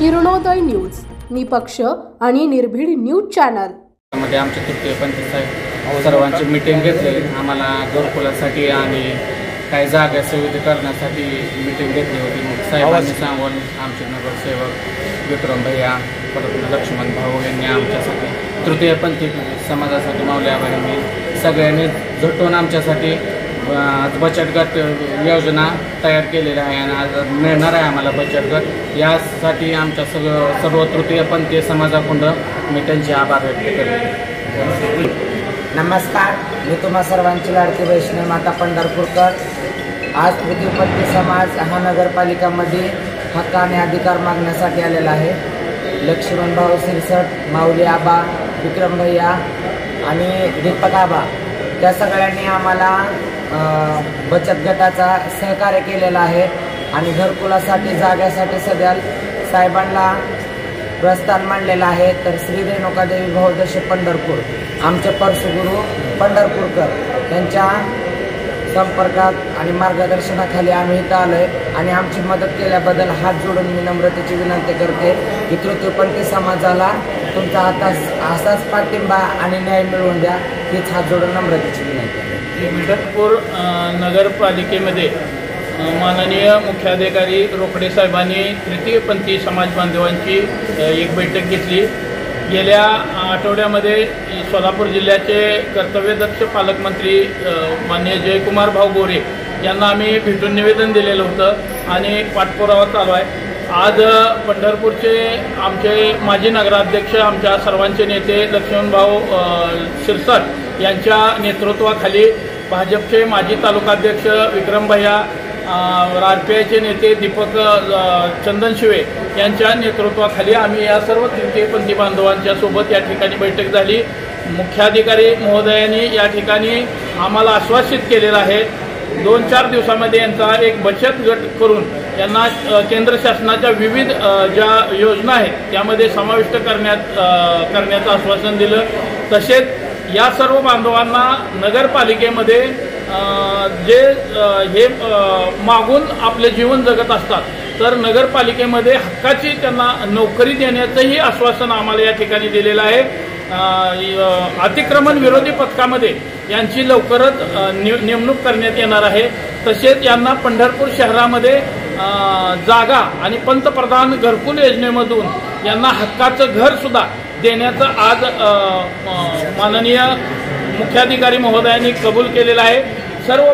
Kiranoday news, निपक्ष आणि निर्भीड न्यूज चॅनल मध्ये आमचे तृतीय पंच साहेब सर्वांची मीटिंग घेतलेली. आम्हाला घरकुलासाठी आणि काही जागा सुविधीकरणासाठी मीटिंग घेतली होती. मग साहेबांनी सांगून आमचे नगरसेवक विक्रम भैया परत लक्ष्मण भाऊ यांनी आमच्यासाठी तृतीय पंथी समाजासाठी माऊल्या बहिणी सगळ्यांनी झटून आमच्यासाठी बचत गट योजना तयार केलेल्या आहे आणि आज मिळणार आहे आम्हाला बचत गट. यासाठी आमच्या सर्व तृतीय पंथीय समाजाकडून मी त्यांचे आभार व्यक्त करतो. नमस्कार, मी तुम्हा सर्वांची लाडकी वैष्णवी माता पंढरपूरकर. आज तृतीय पंथीय समाज हा नगरपालिकामध्ये हक्क आणि अधिकार मागण्यासाठी आलेला आहे. लक्ष्मण भाऊ सिरसट, माऊली आबा, विक्रम भैया आणि दीपक आबा त्या सगळ्यांनी आम्हाला बचत गटाचा सहकार्य केलेला आहे आणि घरकुलासाठी जाग्यासाठी सध्या साहेबांना प्रस्थान मांडलेलं आहे. तर श्री रेणुकादेवी बहुदर्शी पंढरपूर आमचे परशुगुरू पंढरपूरकर यांच्या संपर्कात आणि मार्गदर्शनाखाली आम्ही इथं आलो आहे आणि आमची मदत केल्याबद्दल हात जोडून मी नम्रतेची विनंती करते की तृतीयपंथी समाजाला तुमचा असाच पाठिंबा आणि न्याय मिळवून द्या, हीच हात जोडून नम्रतेची विनंती आहे. पंढरपूर नगरपालिकेमध्ये माननीय मुख्याधिकारी रोकडे साहेबांनी तृतीयपंथी समाज बांधवांची एक बैठक घेतली. गेल्या आठवड्यामध्ये सोलापूर जिल्ह्याचे कर्तव्यदक्ष पालकमंत्री माननीय जयकुमार भाऊ गोरे यांना आम्ही भेटून निवेदन दिलेलं होतं आणि पाठपुरावा चालू आहे. आज पंढरपूरचे आमचे माजी नगराध्यक्ष आमच्या सर्वांचे नेते लक्ष्मण भाऊ सिरसट यांच्या नेतृत्वाखाली भाजपचे माजी तालुकाध्यक्ष विक्रम भैया, आरपीआयचे नेते दीपक चंदनशिवे यांच्या नेतृत्वाखाली आम्ही या सर्व तृतीयपंथी बांधवांच्या सोबत या ठिकाणी बैठक झाली. मुख्याधिकारी महोदयांनी या ठिकाणी आम्हाला आश्वासित केलेलं आहे 2-4 दिवसामध्ये यांचा एक बचत गट करून यांना केंद्र शासनाच्या विविध ज्या योजना आहेत त्यामध्ये समाविष्ट करण्याचं आश्वासन दिलं. तसेच या सर्व बांधवांना नगरपालिकेमध्ये जे हे मागून आपले जीवन जगत असतात तर नगरपालिकेमध्ये हक्काची त्यांना नोकरी देण्याचंही आश्वासन आम्हाला या ठिकाणी दिलेलं आहे. अतिक्रमण विरोधी पथकामध्ये यांची लवकरच नेमणूक करण्यात येणार आहे. तसेच यांना पंढरपूर शहरामध्ये जागा आणि पंतप्रधान घरकुल योजनेमधून यांना हक्काचं घर सुद्धा देण्याचं आज माननीय मुख्याधिकारी महोदयांनी कबूल केलेलं आहे. सर्व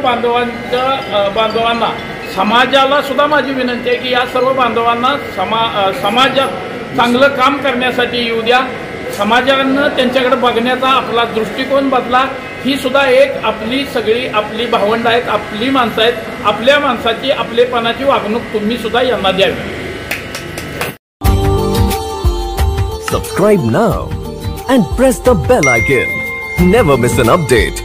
बांधवांना समाजाला सुद्धा माझी विनंती आहे की या सर्व बांधवांना समाजात चांगलं काम करण्यासाठी येऊ द्या. समाजानं त्यांच्याकडे बघण्याचा आपला दृष्टिकोन बदला. ही सुद्धा एक आपली भावंड आहेत, आपली माणसं आहेत. आपल्या माणसाची आपलेपणाची वागणूक तुम्ही सुद्धा यांना द्यावी. Subscribe now and press the bell icon. Never miss an update.